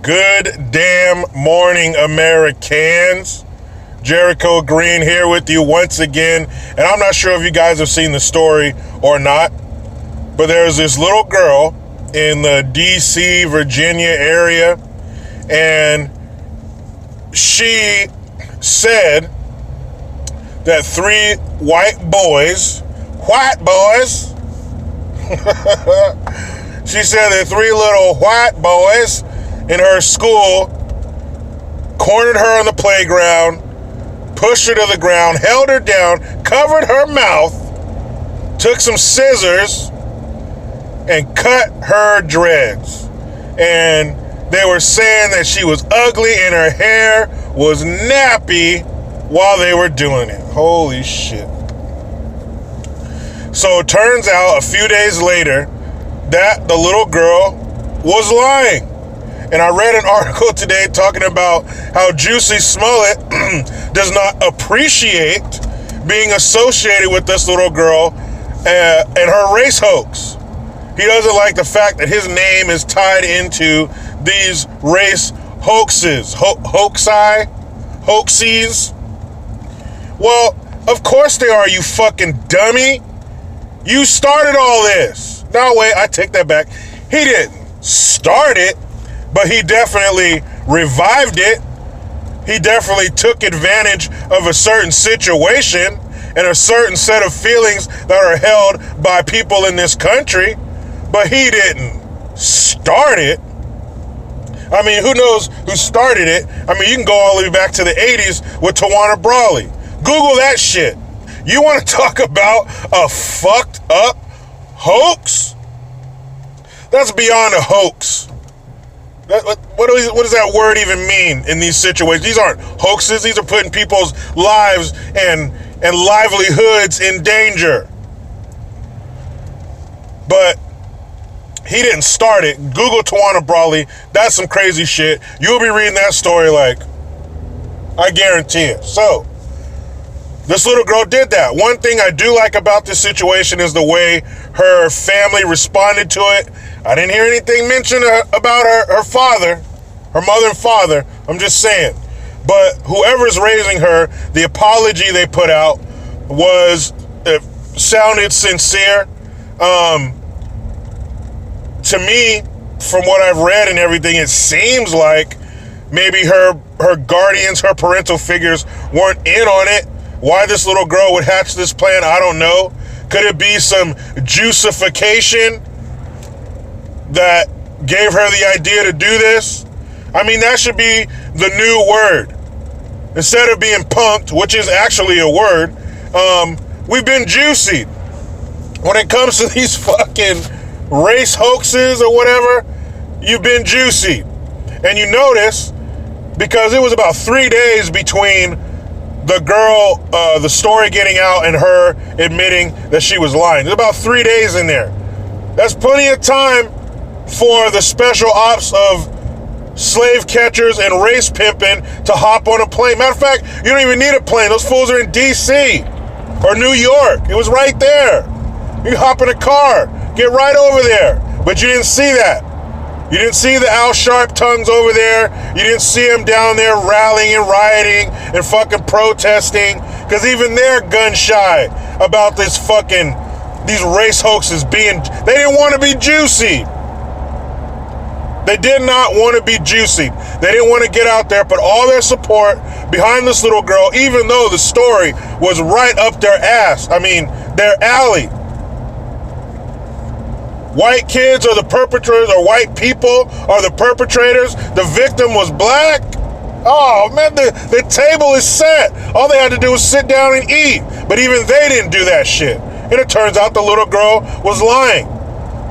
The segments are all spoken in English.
Good damn morning, Americans. Jericho Green here with you once again. And I'm not sure if you guys have seen the story or not, but there's this little girl in the DC, Virginia area, and she said that three white boys, she said that three little white boys in her school cornered her on the playground, pushed her to the ground, held her down, covered her mouth, took some scissors, and cut her dreads. And they were saying that she was ugly and her hair was nappy while they were doing it. Holy shit. So it turns out a few days later that the little girl was lying. And I read an article today talking about how Juicy Smollett does not appreciate being associated with this little girl and her race hoax. He doesn't like the fact that his name is tied into these race hoaxes. Hoaxies. Well, of course they are, you fucking dummy. You started all this. No, wait, I take that back. He didn't start it, but he definitely revived it. He definitely took advantage of a certain situation and a certain set of feelings that are held by people in this country, but he didn't start it. I mean, who knows who started it? I mean, you can go all the way back to the 80s with Tawana Brawley. Google that shit. You want to talk about a fucked up hoax? That's beyond a hoax. What does that word even mean in these situations? These aren't hoaxes. These are putting people's lives and livelihoods in danger. But he didn't start it. Google Tawana Brawley. That's some crazy shit. You'll be reading that story like, I guarantee it. So, this little girl did that. One thing I do like about this situation is the way her family responded to it. I didn't hear anything mentioned about her father, her mother and father. I'm just saying. But whoever's raising her, the apology they put out sounded sincere. To me, from what I've read and everything, it seems like maybe her guardians, her parental figures weren't in on it. Why this little girl would hatch this plan, I don't know. Could it be some juicification that gave her the idea to do this? I mean, that should be the new word. Instead of being punked, which is actually a word, we've been juicied. When it comes to these fucking race hoaxes or whatever, you've been juicied. And you notice, because it was about 3 days between the girl, the story getting out and her admitting that she was lying. There's about 3 days in there. That's plenty of time for the special ops of slave catchers and race pimping to hop on a plane. Matter of fact, you don't even need a plane. Those fools are in DC or New York. It was right there. You hop in a car, get right over there. But you didn't see that. You didn't see the Al Sharptongues over there. You didn't see them down there rallying and rioting and fucking protesting. Because even they're gun shy about these race hoaxes being, they didn't want to be juicy. They did not want to be juicy. They didn't want to get out there, put all their support behind this little girl, even though the story was right up their ass. I mean, their alley. White kids are the perpetrators, or white people are the perpetrators. The victim was black. Oh, man, the table is set. All they had to do was sit down and eat. But even they didn't do that shit. And it turns out the little girl was lying.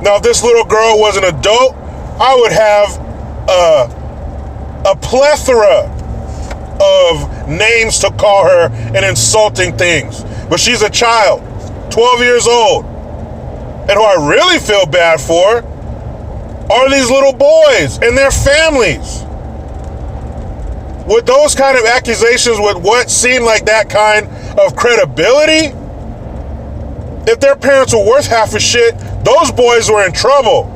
Now, if this little girl was an adult, I would have a plethora of names to call her and insulting things. But she's a child, 12 years old. And who I really feel bad for are these little boys and their families. With those kind of accusations, with what seemed like that kind of credibility, if their parents were worth half a shit, those boys were in trouble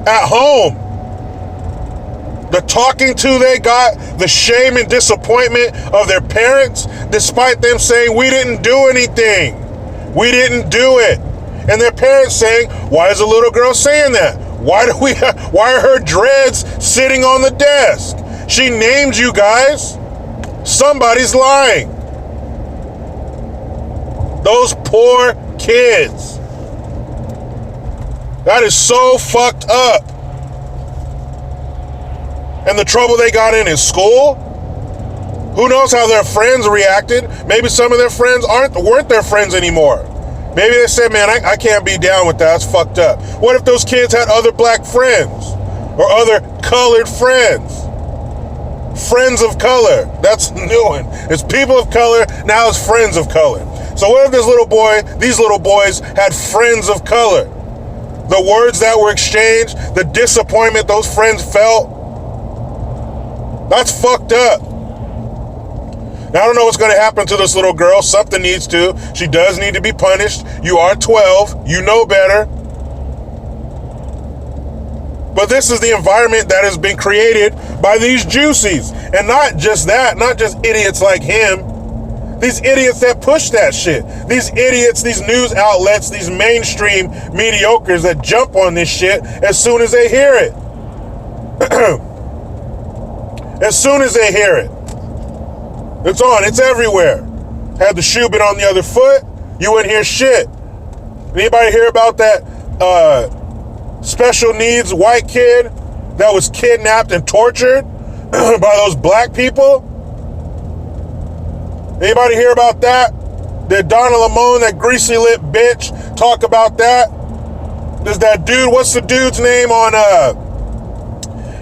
at home. The talking to they got, the shame and disappointment of their parents, despite them saying, we didn't do anything. We didn't do it. And their parents saying, why is a little girl saying that? Why are her dreads sitting on the desk? She named you guys. Somebody's lying. Those poor kids. That is so fucked up. And the trouble they got in school? Who knows how their friends reacted? Maybe some of their friends weren't their friends anymore. Maybe they said, man, I can't be down with that. That's fucked up. What if those kids had other black friends? Or other colored friends? Friends of color. That's a new one. It's people of color, now it's friends of color. So what if these little boys had friends of color? The words that were exchanged, the disappointment those friends felt, that's fucked up. Now, I don't know what's going to happen to this little girl. Something needs to. She does need to be punished. You are 12. You know better. But this is the environment that has been created by these juicies. And not just that, not just idiots like him. These idiots that push that shit. These idiots, these news outlets, these mainstream mediocres that jump on this shit as soon as they hear it. As soon as they hear it. It's on. It's everywhere. Had the shoe been on the other foot, you wouldn't hear shit. Anybody hear about that special needs white kid that was kidnapped and tortured by those black people? Anybody hear about that? Did Donna Lamone, that greasy lip bitch, talk about that? There's that dude, what's the dude's name on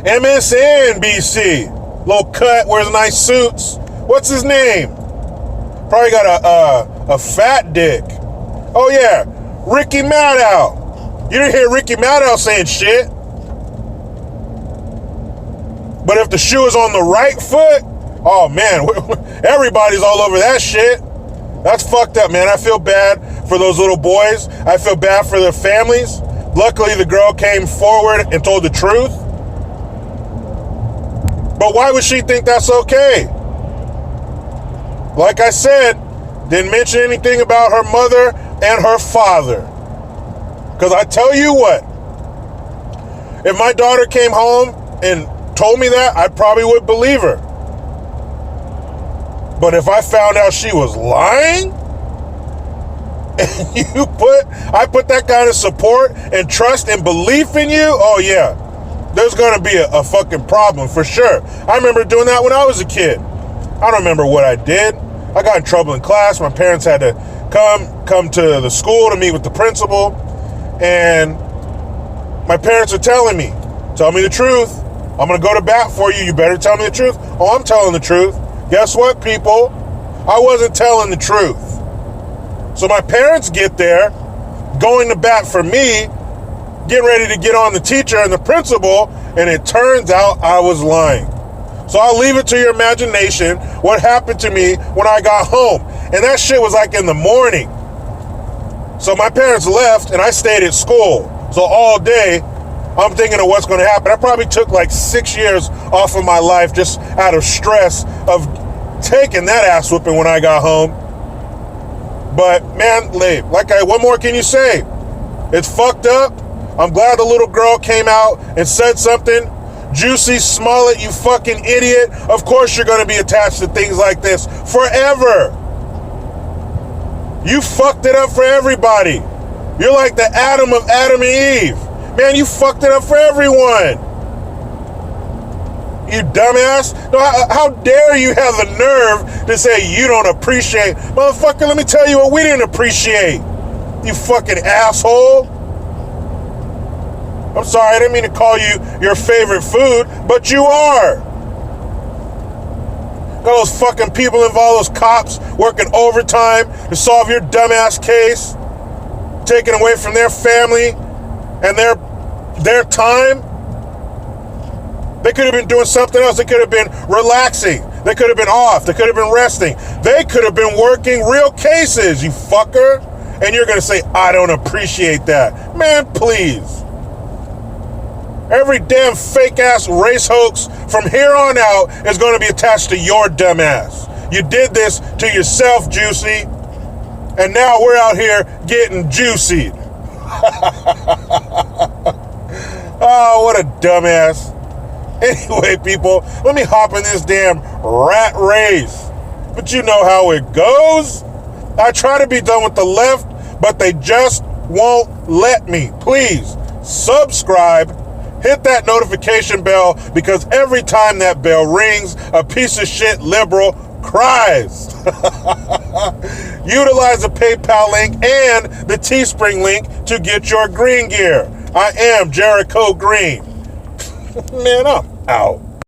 MSNBC? Little cut, wears nice suits. What's his name? Probably got a fat dick. Oh yeah, Ricky Maddow. You didn't hear Ricky Maddow saying shit. But if the shoe is on the right foot, oh man, everybody's all over that shit. That's fucked up, man. I feel bad for those little boys. I feel bad for their families. Luckily, the girl came forward and told the truth. But why would she think that's okay? Like I said, didn't mention anything about her mother and her father. Because I tell you what, if my daughter came home and told me that, I probably would believe her. But if I found out she was lying, and I put that kind of support and trust and belief in you, oh yeah, there's gonna be a fucking problem for sure. I remember doing that when I was a kid. I don't remember what I did. I got in trouble in class. My parents had to come to the school to meet with the principal, and my parents are telling me, tell me the truth. I'm gonna go to bat for you. You better tell me the truth. Oh, I'm telling the truth. Guess what, people? I wasn't telling the truth. So my parents get there, going to bat for me, getting ready to get on the teacher and the principal, and it turns out I was lying. So I'll leave it to your imagination what happened to me when I got home. And that shit was like in the morning. So my parents left and I stayed at school. So all day, I'm thinking of what's going to happen. I probably took like 6 years off of my life just out of stress of taking that ass whooping when I got home. But man, what more can you say? It's fucked up. I'm glad the little girl came out and said something. Juicy Smollett, you fucking idiot. Of course you're going to be attached to things like this forever. You fucked it up for everybody. You're like the Adam of Adam and Eve. Man, you fucked it up for everyone. You dumbass. No, how dare you have the nerve to say you don't appreciate. Motherfucker, let me tell you what we didn't appreciate. You fucking asshole. I'm sorry, I didn't mean to call you your favorite food, but you are. Got those fucking people involved, those cops working overtime to solve your dumbass case, taken away from their family and their time. They could have been doing something else. They could have been relaxing. They could have been off. They could have been resting. They could have been working real cases, you fucker. And you're going to say, I don't appreciate that. Man, please. Every damn fake-ass race hoax from here on out is going to be attached to your dumb ass. You did this to yourself, Juicy. And now we're out here getting juicied. Oh, what a dumbass. Anyway, people, let me hop in this damn rat race. But you know how it goes. I try to be done with the left, but they just won't let me. Please, subscribe, hit that notification bell, because every time that bell rings, a piece of shit liberal cries. Utilize the PayPal link and the Teespring link to get your green gear. I am Jericho Green. Man, I'm out.